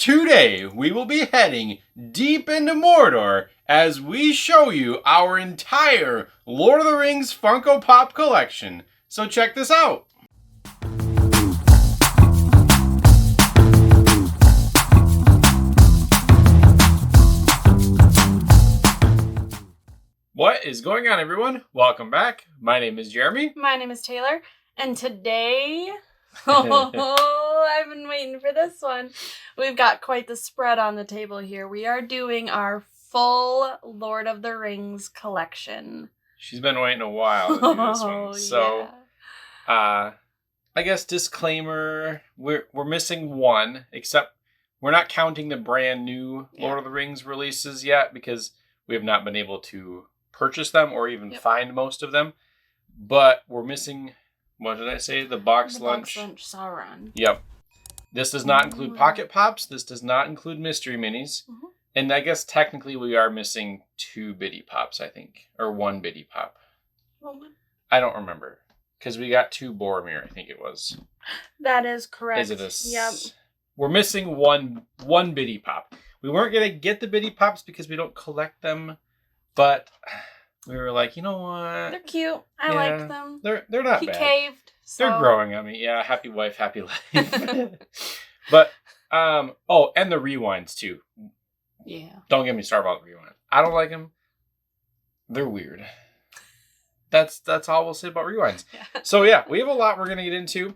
Today, we will be heading deep into Mordor as we show you our entire Lord of the Rings Funko Pop collection. So check this out. What is going on, everyone? Welcome back. My name is Jeremy. My name is Taylor. And today, I've been waiting for this one. We've got quite the spread on the table here. We are doing our full Lord of the Rings collection. She's been waiting a while to do this one. So, I guess disclaimer, we're missing one, except we're not counting the brand new Lord of the Rings releases yet because we have not been able to purchase them or even find most of them. But we're missing, what did I say? The box lunch. Box lunch Sauron. Yep. This does not include Pocket Pops. This does not include Mystery Minis. Mm-hmm. And I guess technically we are missing 2 Bitty Pops, I think. Or 1 Bitty Pop. I don't remember. Because we got 2 Boromir, I think it was. That is correct. Is it Yep. We're missing one Bitty Pop. We weren't going to get the Bitty Pops because we don't collect them. But we were like, you know what? They're cute. I like them. They're not bad. He caved. So. They're growing on me. Yeah, happy wife, happy life. But, and the rewinds too. Yeah. Don't get me started about the rewind. I don't like them. They're weird. That's all we'll say about rewinds. So yeah, we have a lot we're going to get into.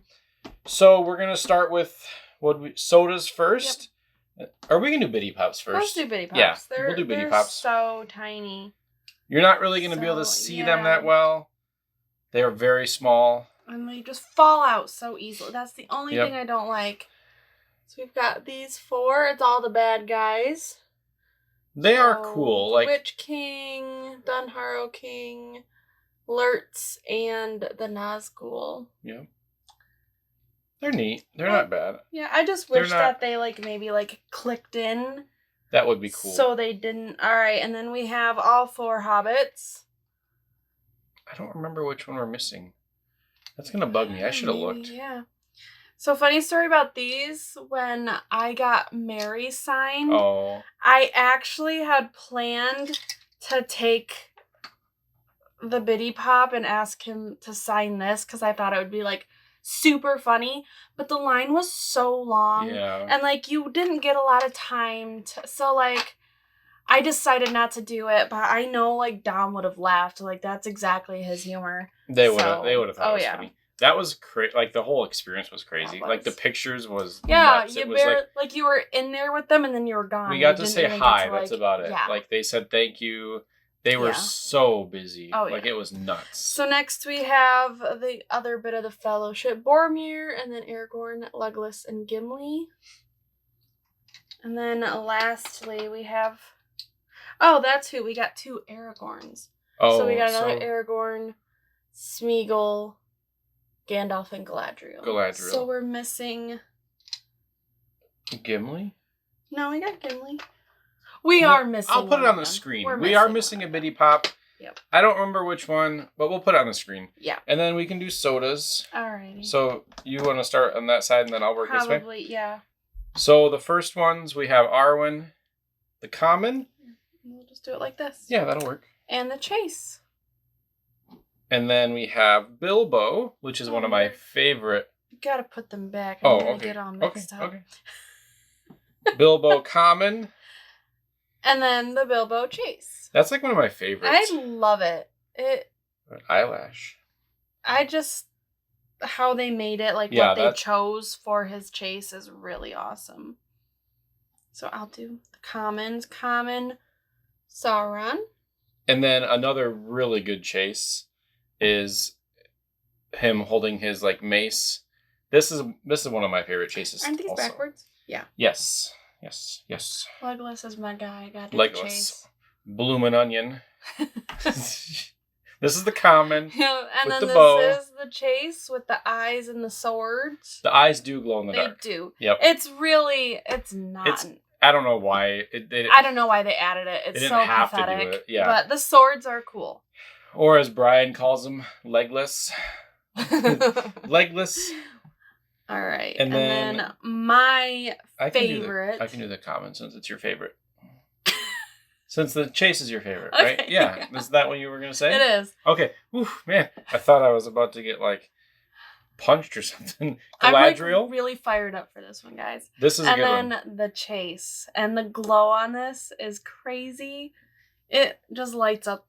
So we're going to start with sodas first. Yep. Are we going to do Bitty Pops first? Let's do Bitty Pops. Yeah, we'll do Bitty Pops. They're so tiny. You're not really going to be able to see them that well. They are very small. And they just fall out so easily. That's the only thing I don't like. So we've got these 4. It's all the bad guys. They are cool. Like Witch King, Dunharrow King, Lurtz, and the Nazgul. Yep. They're neat. They're not bad. Yeah, I just wish that they maybe clicked in. That would be cool. So they didn't. All right, and then we have all 4 Hobbits. I don't remember which one we're missing. That's going to bug me. I should have looked. Yeah. So funny story about these. When I got Mary signed, I actually had planned to take the Bitty Pop and ask him to sign this because I thought it would be super funny, but the line was so long and you didn't get a lot of time to, so I decided not to do it, but I know Dom would have laughed. That's exactly his humor. They would have thought it was funny. That was crazy. The whole experience was crazy. The pictures was nuts. You was you were in there with them and then you were gone. We got to say hi. That's about it. Yeah. They said thank you. They were so busy. Oh, it was nuts. So next we have the other bit of the Fellowship. Boromir, and then Aragorn, Legolas, and Gimli. And then lastly we have... Oh, that's who. We got 2 Aragorns. So we got another Aragorn, Smeagol, Gandalf, and Galadriel. So we're missing... Gimli? No, we got Gimli. We are missing. I'll put it on the screen. We are missing a Bitty Pop. Yep. I don't remember which one, but we'll put it on the screen. Yeah. And then we can do sodas. Alrighty. So you want to start on that side and then I'll work this way? Probably, yeah. So the first ones, we have Arwen, the Common. We'll just do it like this. Yeah, that'll work. And the Chase. And then we have Bilbo, which is one of my favorite. You gotta put them back. I'm gonna get all mixed up. Okay. Bilbo Common. And then the Bilbo Chase. That's one of my favorites. I love it. An eyelash. How they made it, what they chose for his chase is really awesome. So I'll do the commons. Common, Sauron. And then another really good chase is him holding his mace. This is one of my favorite chases. Aren't these backwards? Yeah. Yes. Legolas is my guy. I got Legolas. Chase. Bloomin' Onion. This is the Common. And then this is the Chase with the eyes and the swords. The eyes do glow in the dark. They do. Yep. It's not. I don't know why. I don't know why they added it. It's so pathetic. To do it. Yeah. But the swords are cool. Or as Brian calls them, legless. Legless. All right. And then my favorite. I can do the common since it's your favorite. Since the chase is your favorite, right? Okay. Yeah. Is that what you were going to say? It is. Okay. Oof, man. I thought I was about to get like punched or something. Galadriel. I'm really fired up for this one, guys. This is a good one. And then the chase. And the glow on this is crazy. It just lights up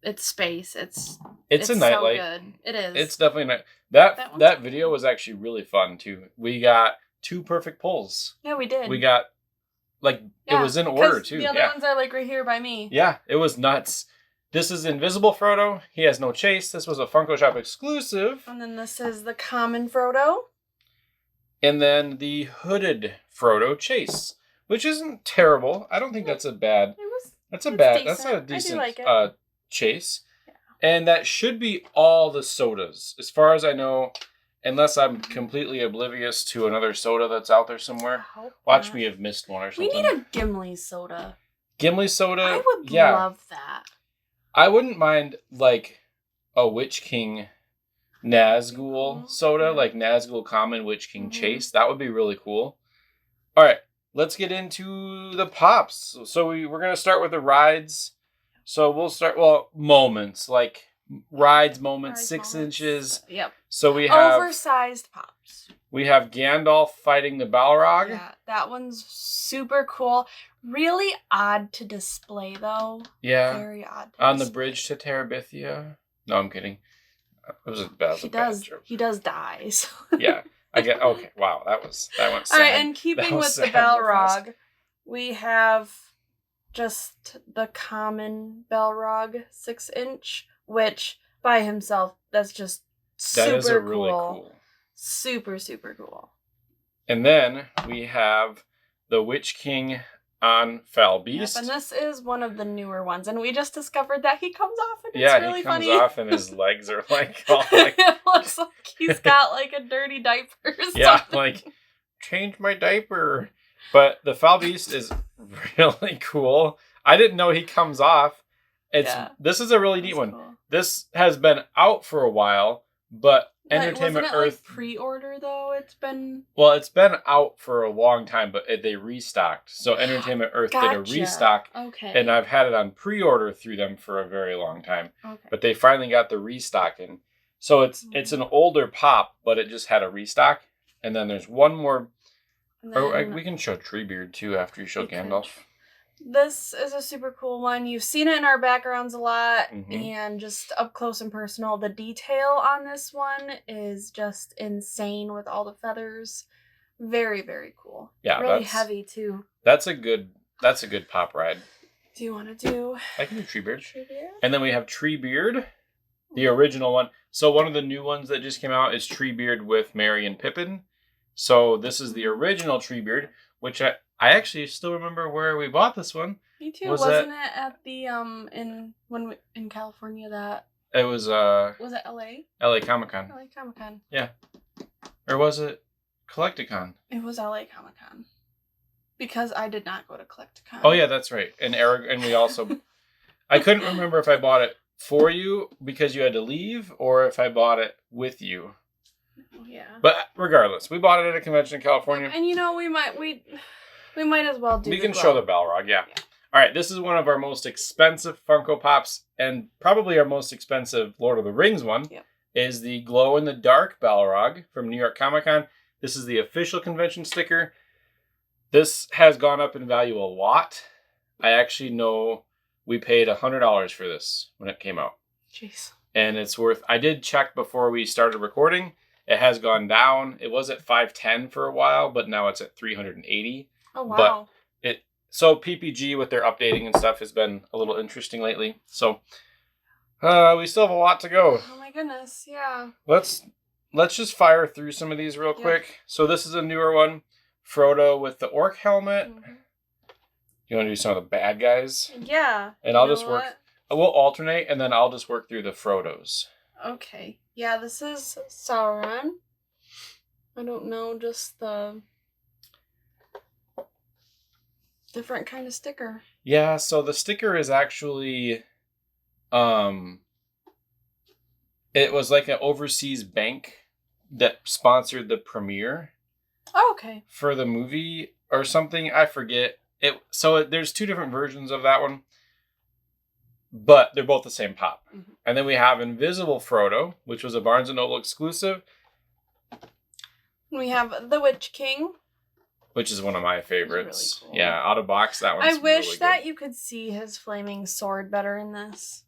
its space. It's a nightlight. So good. It is. It's definitely night. That video was actually really fun too. We got 2 perfect pulls. Yeah, we did. We got it was in order too. The other ones are like right here by me. Yeah, it was nuts. This is Invisible Frodo. He has no chase. This was a Funko Shop exclusive. And then this is the common Frodo. And then the hooded Frodo chase, which isn't terrible. I don't think that's a bad. That's not a decent like chase. Yeah. And that should be all the sodas, as far as I know, unless I'm completely oblivious to another soda that's out there somewhere. Watch me have missed one or something. We need a Gimli soda. Gimli soda? I would love that. I wouldn't mind like a Witch King Nazgul soda, like Nazgul Common Witch King Chase. That would be really cool. All right, let's get into the pops. So we're going to start with the rides. So we'll start, moments, like rides moments, 6 inches. Yep. So we have oversized pops. We have Gandalf fighting the Balrog. Yeah, that one's super cool. Really odd to display, though. Yeah. Very odd. On the bridge to Terabithia. No, I'm kidding. It was a bad joke. He does die. So. Yeah. I get. Okay. Wow. That went sad. All right, and keeping with the Balrog, we have just the common Balrog 6-inch, which by himself, that's just super That is a really cool. Super, super cool. And then we have the Witch King on Foul Beast. Yep, and this is one of the newer ones, and we just discovered that he comes off, and it's really funny. Yeah, he comes off, and his legs are like all like... It looks like he's got like a dirty diaper or something. Yeah, like, change my diaper. But the Foul Beast is really cool. I didn't know he comes off. This is a really neat one. Cool. This has been out for a while, but Entertainment Earth... Wasn't it like pre-order, though? It's been out for a long time, but they restocked. So Entertainment Earth did a restock. Okay. And I've had it on pre-order through them for a very long time. Okay. But they finally got the restock in. So it's an older pop, but it just had a restock. And then there's one more. We can show Treebeard, too, after you show Gandalf. This is a super cool one. You've seen it in our backgrounds a lot, and just up close and personal. The detail on this one is just insane with all the feathers. Very, very cool. Yeah, really heavy too. That's a good pop ride. Do you want to do? I can do Treebeard. And then we have Treebeard, the original one. So one of the new ones that just came out is Treebeard with Merry and Pippin. So this is the original Treebeard, which I actually still remember where we bought this one. Me too. Wasn't it at the in California that it was it LA? LA Comic-Con. LA Comic-Con. Yeah. Or was it Collecticon? It was LA Comic-Con. Because I did not go to Collecticon. Oh yeah, that's right. And we also I couldn't remember if I bought it for you because you had to leave or if I bought it with you. Yeah. But regardless, we bought it at a convention in California. And we might as well do. We can show the Balrog, yeah. All right, this is one of our most expensive Funko Pops, and probably our most expensive Lord of the Rings one. Yep. Is the glow in the dark Balrog from New York Comic Con. This is the official convention sticker. This has gone up in value a lot. I actually know we paid $100 for this when it came out. Jeez. And it's worth. I did check before we started recording. It has gone down. It was at $510 for a while, but now it's at $380. Oh, wow. But so PPG with their updating and stuff has been a little interesting lately. So we still have a lot to go. Oh my goodness, yeah. Let's just fire through some of these real quick. So this is a newer one. Frodo with the orc helmet. Mm-hmm. You want to do some of the bad guys? Yeah. And I'll just work. We'll alternate, and then I'll just work through the Frodos. Okay. Yeah, this is Sauron. I don't know, just the different kind of sticker. Yeah, so the sticker is actually it was like an overseas bank that sponsored the premiere. Oh, okay. For the movie or something. I forget. So there's 2 different versions of that one. But they're both the same pop. Mm-hmm. And then we have Invisible Frodo, which was a Barnes & Noble exclusive. We have The Witch King. Which is one of my favorites. Really cool. Yeah, out of box, that one's I wish really that good. You could see his flaming sword better in this.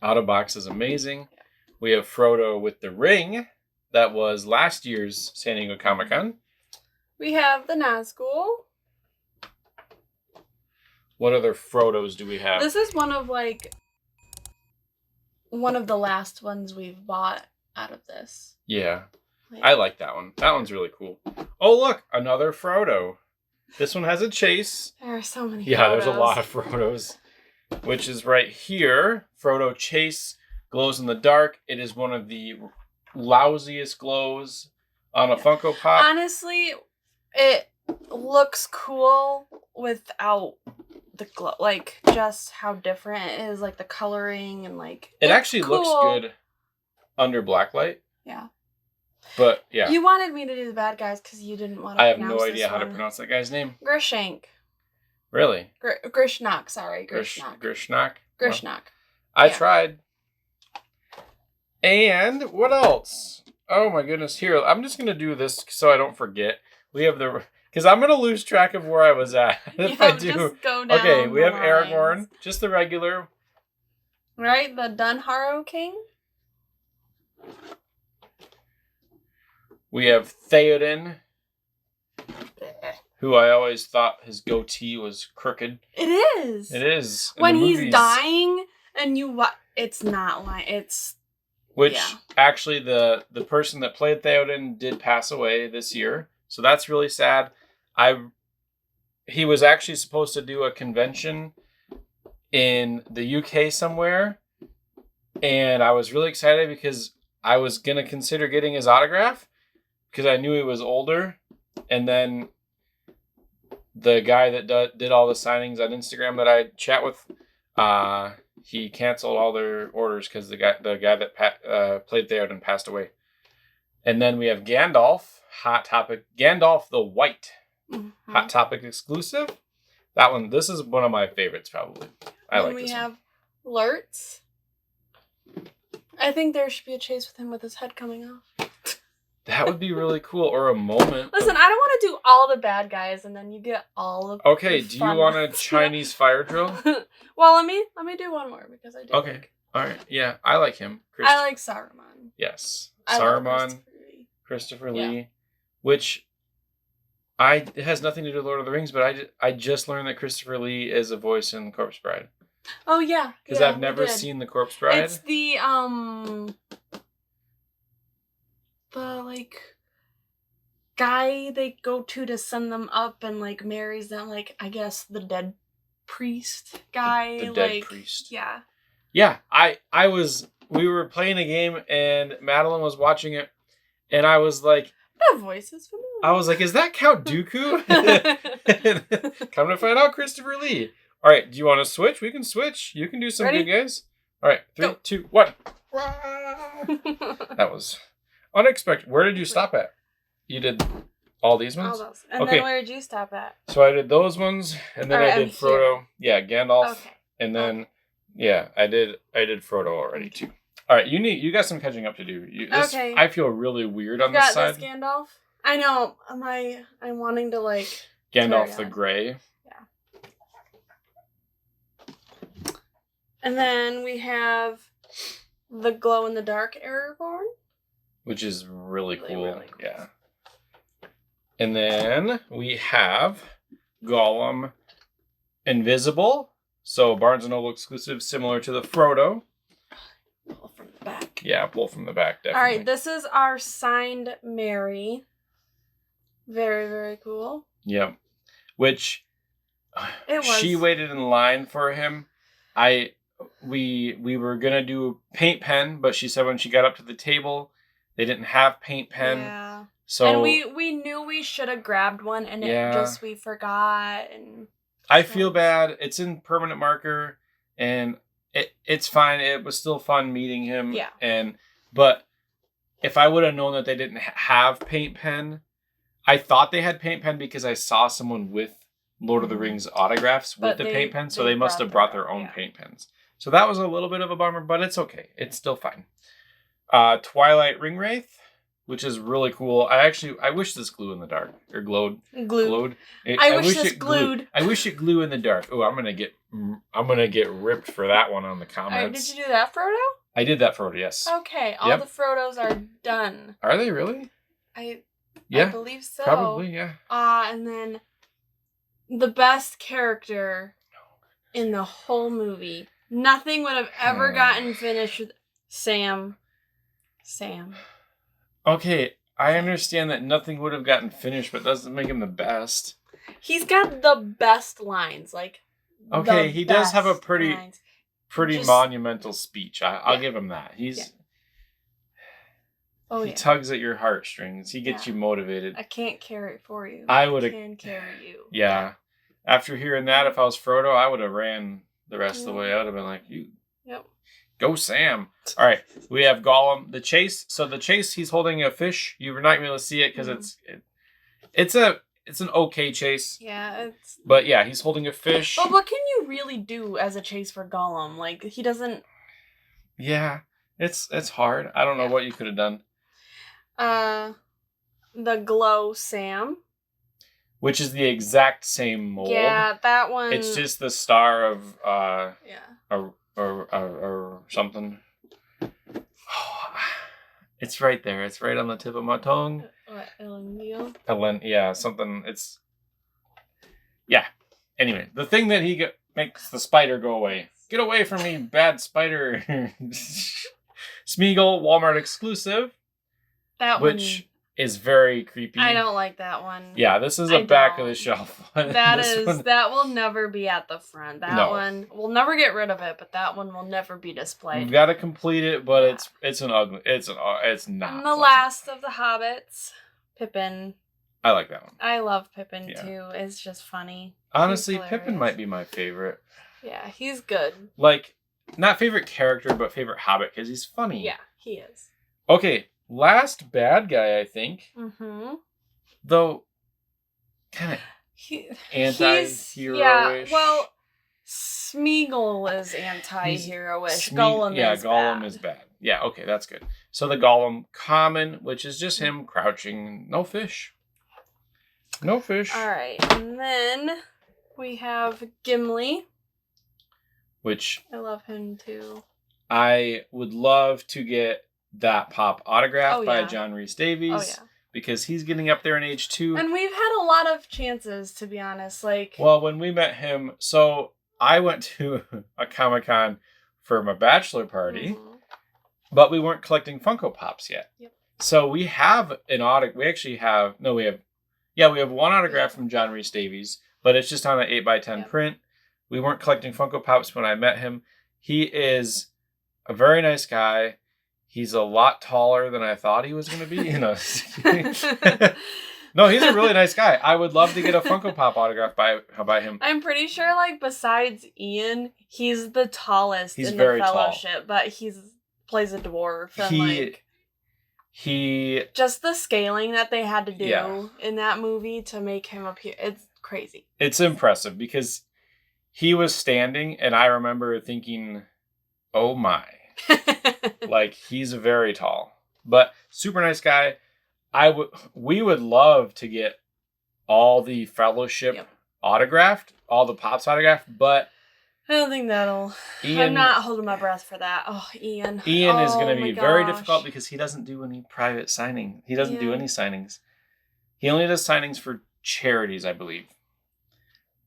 Out of box is amazing. Yeah. We have Frodo with the ring. That was last year's San Diego Comic-Con. We have the Nazgul. What other Frodos do we have? This is one of the last ones we've bought out of this. Yeah. I like that one. That one's really cool. Oh, look, another Frodo. This one has a chase. There are so many Yeah, Frodos. There's a lot of Frodos. Which is right here. Frodo Chase glows in the dark. It is one of the lousiest glows on a Funko Pop. Honestly, it looks cool without the glow. Like, just how different it is. Like, the coloring and, like... It actually cool. Looks good under blacklight. Yeah. But, yeah. You wanted me to do the bad guys because you didn't want to pronounce I have no idea how to pronounce that guy's name. Grishank. Really? Grishnak, sorry. Grishnak. Grishnak? Grishnak. Well, I tried. And what else? Oh, my goodness. Here, I'm just going to do this so I don't forget. We have the... Because I'm going to lose track of where I was at if I do. Just go down okay, we have lines. Aragorn. Just the regular. Right? The Dunharrow King. We have Theoden, who I always thought his goatee was crooked. It is. It is. When he's dying and it's not like it's. Which actually the person that played Theoden did pass away this year, so that's really sad. He was actually supposed to do a convention in the UK somewhere, and I was really excited because I was gonna consider getting his autograph. Because I knew he was older, and then the guy that did all the signings on Instagram that I chat with, he canceled all their orders because the guy that played Theoden passed away. And then we have Gandalf, Hot Topic, Gandalf the White, Hot Topic exclusive. That one, this is one of my favorites probably. I like this one. We have Lurtz. I think there should be a chase with him with his head coming off. That would be really cool, or a moment. Listen, I don't want to do all the bad guys, and then you get all of. Okay, do you want a Chinese fire drill? Well, let me do one more because I do. Okay, all right, yeah, I like him. I like Saruman. Yes, Saruman, Christopher Lee, which it has nothing to do with Lord of the Rings, but I just learned that Christopher Lee is a voice in Corpse Bride. Oh yeah, because I've never seen the Corpse Bride. It's the guy they go to send them up and marries them, I guess the dead priest guy. The dead priest. Yeah. Yeah, we were playing a game and Madeline was watching it and I was like, that voice is familiar. I was like, is that Count Dooku? Come to find out, Christopher Lee. All right, do you want to switch? We can switch. You can do some good guys. All right, 3, 2, 1. That was unexpected. Where did you stop at? You did all these ones? All those. And then where did you stop at? So I did those ones, and then I did Frodo. Here. Yeah, Gandalf. Okay. And then, I did Frodo already too. All right, you got some catching up to do. Okay. I feel really weird on this side. You got this Gandalf? I know. I'm wanting to Gandalf the Grey. Yeah. And then we have the glow in the dark Aragorn. Which is really cool. Really cool. Yeah. And then we have Gollum Invisible. So Barnes & Noble exclusive, similar to the Frodo. Pull from the back. Yeah, pull from the back, definitely. All right, this is our signed Mary. Very, very cool. Yep. Which she waited in line for him. We were gonna do paint pen, but she said when she got up to the table, they didn't have paint pen. Yeah. So and we knew we should have grabbed one, and we forgot. And I feel bad. It's in permanent marker, and it's fine. It was still fun meeting him. Yeah. But if I would have known that they didn't have paint pen, I thought they had paint pen because I saw someone with Lord of the Rings autographs with the paint pen, so they must have brought their own paint pens. So that was a little bit of a bummer, but it's okay. It's still fine. Twilight Ring Wraith, which is really cool. I wish this glue in the dark or glowed. Glowed. I wish this glued. I wish it glue in the dark. Oh, I'm gonna get ripped for that one on the comments. Did you do that, Frodo? I did that Frodo, yes. Okay, all the Frodos are done. Are they really? I Yeah, believe so. Probably, yeah. And then the best character in the whole movie. Nothing would have ever gotten finished with Sam. Okay, I understand that nothing would have gotten finished, but doesn't make him the best. He's got the best lines, like. Okay, he does have a pretty monumental speech. I'll give him that. He tugs at your heartstrings. He gets you motivated. I can't carry it for you. I can carry you. Yeah. After hearing that, if I was Frodo, I would have ran the rest of the way. I would have been like, go Sam. All right, we have Gollum. The chase. So the chase, he's holding a fish. You're not going to be able to see it because it's an okay chase. Yeah, But yeah, he's holding a fish. But what can you really do as a chase for Gollum? Like, he doesn't. Yeah, it's hard. I don't know what you could have done. The Glow Sam. Which is the exact same mold. Yeah, that one. It's just the star of or something. It's right there. It's right on the tip of my tongue. Elendil? Yeah, something. Yeah. Anyway, the thing that he makes the spider go away. Get away from me, bad spider. Smeagol, Walmart exclusive. That which is very creepy. I don't like that one. Yeah, this is a back of the shelf one. That will never be at the front. That one, we'll never get rid of it, but that one will never be displayed. We've got to complete it, but it's not. And the last of the Hobbits, Pippin. I like that one. I love Pippin too. It's just funny. Honestly, Pippin might be my favorite. Yeah, he's good. Like, not favorite character, but favorite Hobbit because he's funny. Yeah, he is. Okay. Last bad guy, I think. Mm-hmm. Though, kind of anti-hero-ish. Yeah, well, Smeagol is anti-hero-ish. Gollum is bad. Yeah, okay, that's good. So the Gollum common, which is just him crouching. No fish. No fish. All right, and then we have Gimli. Which I love him too. I would love to get that pop autograph by John Rhys Davies because he's getting up there in age too. And we've had a lot of chances, to be honest. Well, when we met him, so I went to a Comic-Con for my bachelor party, but we weren't collecting Funko Pops yet. Yep. So we have an autograph. We have one autograph from John Rhys Davies, but it's just on an 8x10 print. We weren't collecting Funko Pops when I met him. He is a very nice guy. He's a lot taller than I thought he was going to be. No, he's a really nice guy. I would love to get a Funko Pop autograph by him. I'm pretty sure, besides Ian, he's the tallest in the Fellowship, but plays a dwarf. And he just the scaling that they had to do in that movie to make him appear, it's crazy. It's impressive because he was standing, and I remember thinking, oh my. He's very tall, but super nice guy. We would love to get all the Fellowship autographed, all the Pops autographed, but I don't think I'm not holding my breath for that. Oh, Ian. Ian is going to be very difficult because he doesn't do any private signing. He doesn't do any signings. He only does signings for charities, I believe.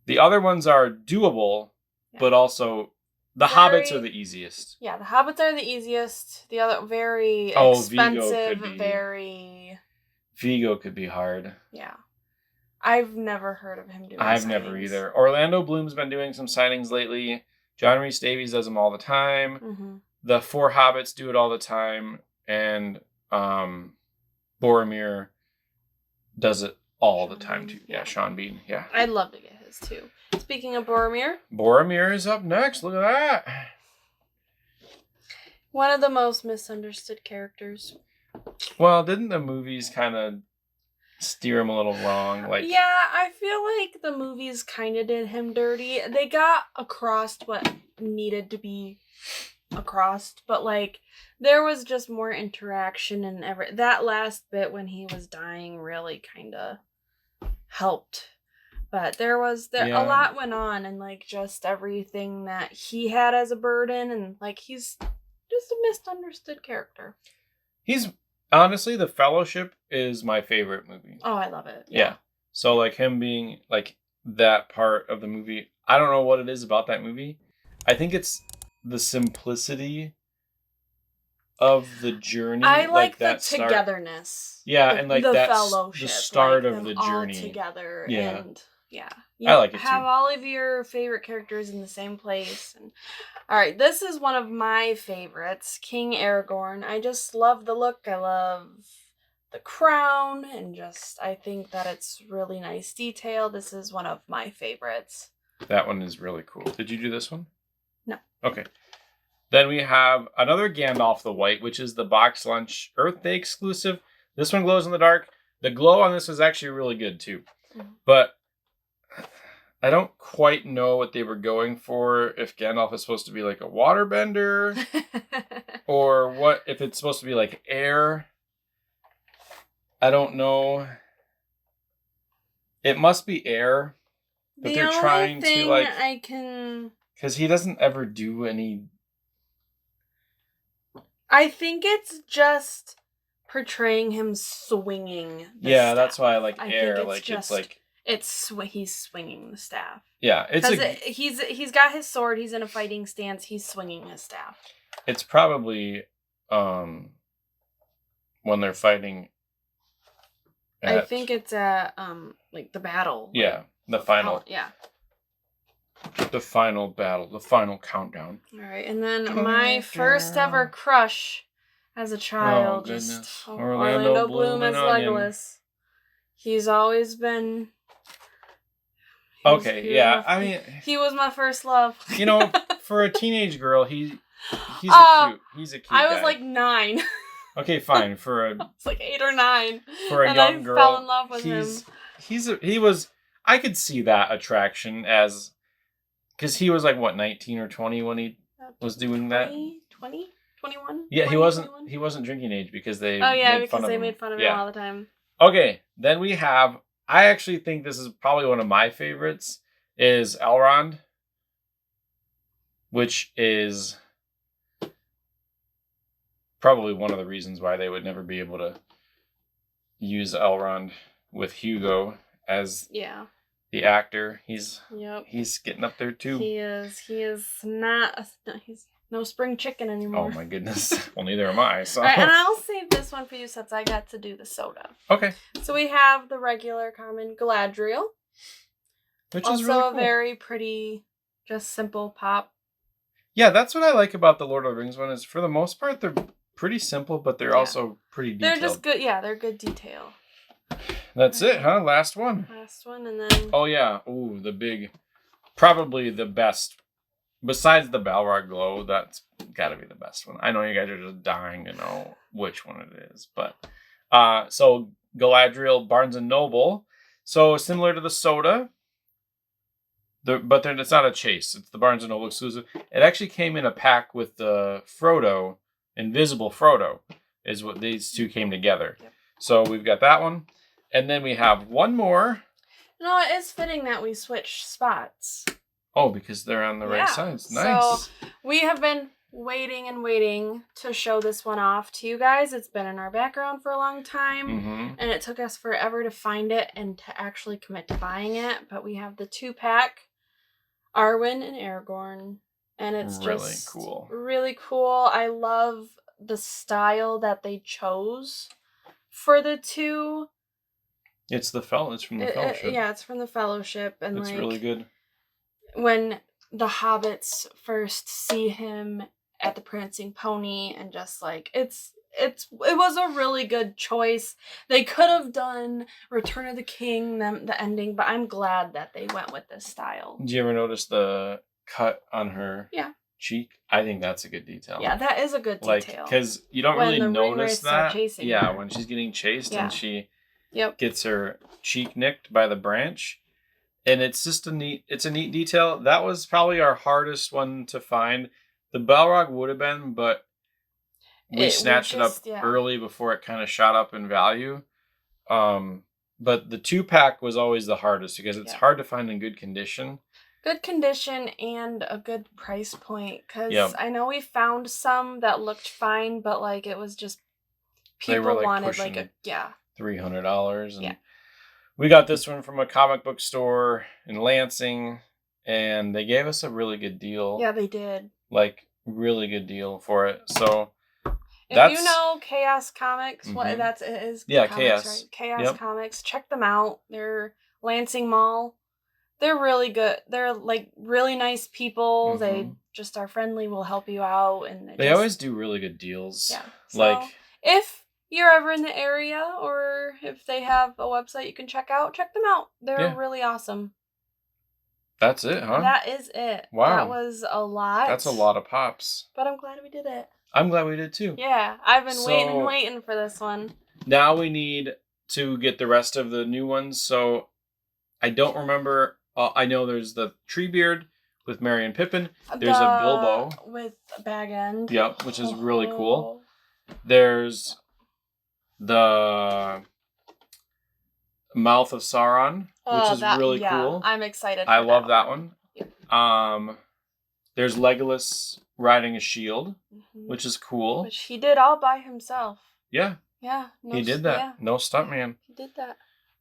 The other ones are doable, but also the Hobbits are the easiest. Yeah, the Hobbits are the easiest. The other, very expensive, Vigo could be hard. Yeah. I've never heard of him doing I've never either. Orlando Bloom's been doing some signings lately. John Rhys Davies does them all the time. Mm-hmm. The Four Hobbits do it all the time. And Boromir does it all the time, too. Yeah, Sean Bean. Yeah. I'd love to get his, too. Speaking of Boromir. Boromir is up next. Look at that. One of the most misunderstood characters. Well, didn't the movies kind of steer him a little wrong? Like, yeah, I feel like the movies kind of did him dirty. They got across what needed to be across, but like there was just more interaction and that last bit when he was dying really kind of helped. But there a lot went on, and like just everything that he had as a burden, and like he's just a misunderstood character. He's honestly, The Fellowship is my favorite movie. Oh, I love it. Yeah. So like him being like that part of the movie, I don't know what it is about that movie. I think it's the simplicity of the journey. I like the togetherness. Yeah, and like that's fellowship, the start of the journey. All together. Yeah. And yeah. I like it too. Have all of your favorite characters in the same place. And all right, this is one of my favorites, King Aragorn. I just love the look. I love the crown, and just I think that it's really nice detail. This is one of my favorites. That one is really cool. Did you do this one? No. Okay. Then we have another Gandalf the White, which is the Box Lunch Earth Day exclusive. This one glows in the dark. The glow on this is actually really good too. Mm-hmm. But I don't quite know what they were going for, if Gandalf is supposed to be like a waterbender or what, if it's supposed to be like air. I don't know. It must be air. But they're trying to like... Because he doesn't ever do any... I think it's just portraying him swinging the staff. That's why I like air. Like just, it's like... he's swinging the staff. Yeah, he's got his sword. He's in a fighting stance. He's swinging his staff. It's probably when they're fighting. I think it's at like the battle. Yeah, like, the final. The final battle, the final countdown. All right, and then my first ever crush as a child, just Orlando Bloom as Legolas. He's always been. I mean, he was my first love. You know, for a teenage girl, he's a cute I was guy. like 9. Okay, fine. For a, it's like 8 or 9. For a young girl, I fell in love with him. He was. I could see that attraction as, because he was like what 19 or 20 when he was doing that. 20, 21. Yeah, 20, he wasn't. 21? He wasn't drinking age because they. Made fun of him all the time. Okay, then we have. I actually think this is probably one of my favorites. Is Elrond, which is probably one of the reasons why they would never be able to use Elrond with Hugo as the actor. He's getting up there too. He is not. He's no spring chicken anymore. Oh my goodness. Well, neither am I. So. All right, and I'll save this one for you since I got to do the soda. Okay. So we have the regular common Galadriel. Which also is really cool. a very pretty, just simple pop. Yeah, that's what I like about the Lord of the Rings one is for the most part they're pretty simple, but they're also pretty detailed. They're just good. Yeah, they're good detail. That's it, huh? Last one. Last one, and then... Oh, yeah. Ooh, the big... Probably the best. Besides the Balrog glow, that's got to be the best one. I know you guys are just dying to know which one it is. But, so Galadriel Barnes & Noble. So, similar to the soda. But then it's not a chase. It's the Barnes & Noble exclusive. It actually came in a pack with the Frodo, Invisible Frodo, is what these two came together. Yep. So we've got that one. And then we have one more. No, it is fitting that we switch spots. Oh, because they're on the right sides. Nice. So we have been waiting and waiting to show this one off to you guys. It's been in our background for a long time. Mm-hmm. And it took us forever to find it and to actually commit to buying it. But we have the 2-pack. Arwen and Aragorn, and it's just cool. Really cool. I love the style that they chose for the two. It's from the Fellowship. It's from the Fellowship, and it's really good. When the hobbits first see him at the Prancing Pony, and just like it was a really good choice. They could have done Return of the King, the ending, but I'm glad that they went with this style. Did you ever notice the cut on her cheek. I think that's a good detail. Yeah, that is a good detail. Because you don't really notice that. Yeah, when she's getting chased and she gets her cheek nicked by the branch. And it's just a neat detail. That was probably our hardest one to find. The Balrog would have been, but we snatched it up early before it kind of shot up in value. But the 2-pack was always the hardest because it's hard to find in good condition. Good condition and a good price point. Because I know we found some that looked fine, but like it was just people wanted like a $300. And we got this one from a comic book store in Lansing, and they gave us a really good deal. Yeah, they did. Like really good deal for it. So. If you know Chaos Comics, what it is. Yeah, Comics, Chaos. Right? Chaos Comics. Check them out. They're Lansing Mall. They're really good. They're like really nice people. They just are friendly, will help you out. And they always do really good deals. Yeah. So if you're ever in the area or if they have a website you can check them out. They're really awesome. That's it, huh? That is it. Wow. That was a lot. That's a lot of pops. But I'm glad we did it. I'm glad we did too. Yeah, I've been waiting for this one. Now we need to get the rest of the new ones. So I don't remember. I know there's the Treebeard with Merry and Pippin. There's a Bilbo with a bag end. Yep, which is really cool. There's the Mouth of Sauron, which is really cool. I'm excited. I love that one. Yep. There's Legolas riding a shield, which is cool. Which he did all by himself. Yeah. Yeah. He did that. Yeah. No stuntman. He did that.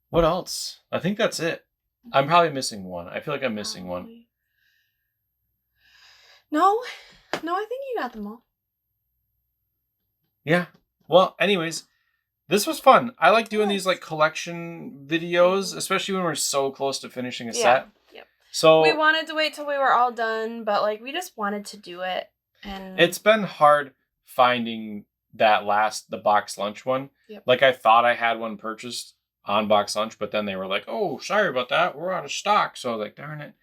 What else? I think that's it. I'm probably missing one. I feel like I'm missing one. No, I think you got them all. Yeah. Well, anyways, this was fun. I like doing these like collection videos, especially when we're so close to finishing a set. So we wanted to wait till we were all done, but like we just wanted to do it. And it's been hard finding the box lunch one. Yep. Like I thought I had one purchased on box lunch, but then they were like, "Oh, sorry about that. We're out of stock." So I was like, "Darn it."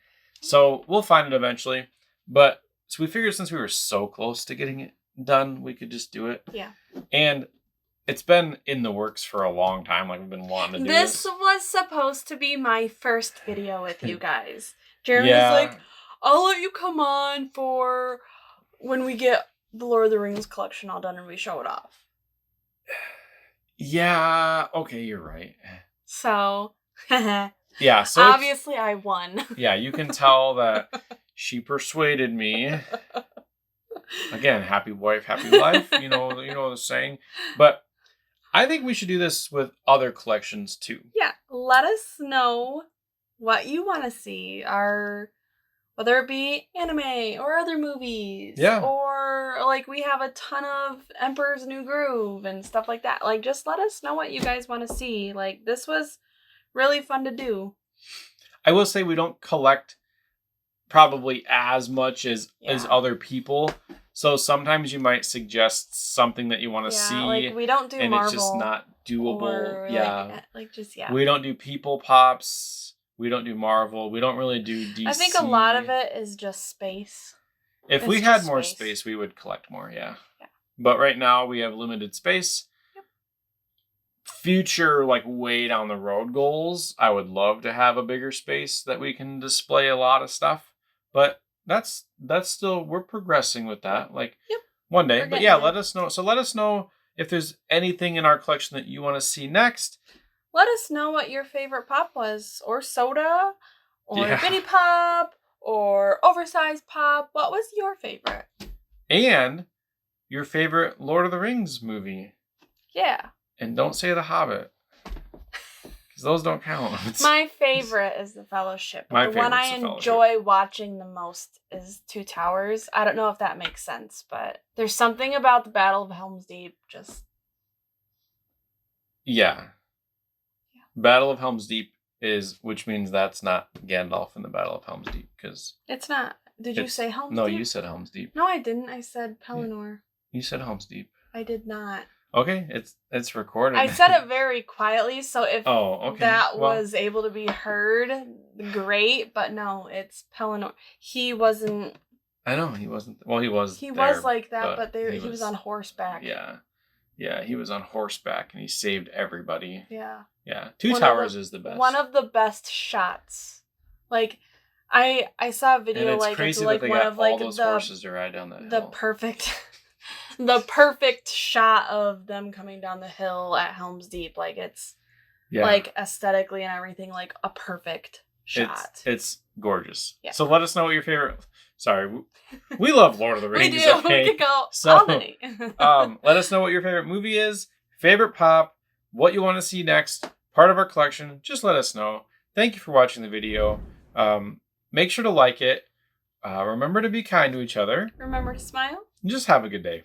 So we'll find it eventually. But so we figured since we were so close to getting it done, we could just do it. Yeah. And it's been in the works for a long time. Like we've been wanting to do this. This was supposed to be my first video with you guys. Jeremy's like, I'll let you come on for when we get the Lord of the Rings collection all done and we show it off. Yeah. Okay, you're right. So, yeah. So obviously I won. Yeah, you can tell that she persuaded me. Again, happy wife, happy life. You know the saying. But I think we should do this with other collections too. Yeah, let us know what you want to see, whether it be anime or other movies. Yeah. Or like we have a ton of Emperor's New Groove and stuff like that. Like just let us know what you guys want to see. Like this was really fun to do. I will say we don't collect probably as much as other people. So sometimes you might suggest something that you want to see. Like we don't do and Marvel. It's just not doable. We don't do People Pops. We don't do Marvel. We don't really do DC. I think a lot of it is just space. If we had more space, we would collect more, yeah. But right now we have limited space. Yep. Future, like way down the road goals, I would love to have a bigger space that we can display a lot of stuff. But that's still, we're progressing with that. Like one day. But yeah, let us know. So let us know if there's anything in our collection that you want to see next. Let us know what your favorite pop was, or soda, or bitty pop, or oversized pop. What was your favorite? And your favorite Lord of the Rings movie. Yeah. And don't say The Hobbit. Because those don't count. My favorite is The Fellowship. The one I enjoy watching the most is Two Towers. I don't know if that makes sense, but there's something about the Battle of Helm's Deep just... Yeah. Battle of Helm's Deep which means that's not Gandalf in the Battle of Helm's Deep, because... It's not. Did you say Helm's Deep? No, you said Helm's Deep. No, I didn't. I said Pelennor. You said Helm's Deep. I did not. Okay, it's recorded. I said it very quietly, so if that was able to be heard, great, but no, it's Pelennor. He wasn't I know he wasn't. Well, he was. He was like that, but he was on horseback. Yeah, he was on horseback and he saved everybody. Yeah. Yeah. Two Towers is the best. One of the best shots. Like, I saw a video, and it's like, crazy it's like that they one got of like all those horses to ride down that hill. The perfect shot of them coming down the hill at Helm's Deep. Like, it's like aesthetically and everything, like a perfect shot. It's gorgeous. Yeah. So let us know what your favorite. Sorry, we love Lord of the Rings. We do. Okay? We could go so, many. let us know what your favorite movie is, favorite pop, what you want to see next, part of our collection. Just let us know. Thank you for watching the video. Make sure to like it. Remember to be kind to each other. Remember to smile. And just have a good day.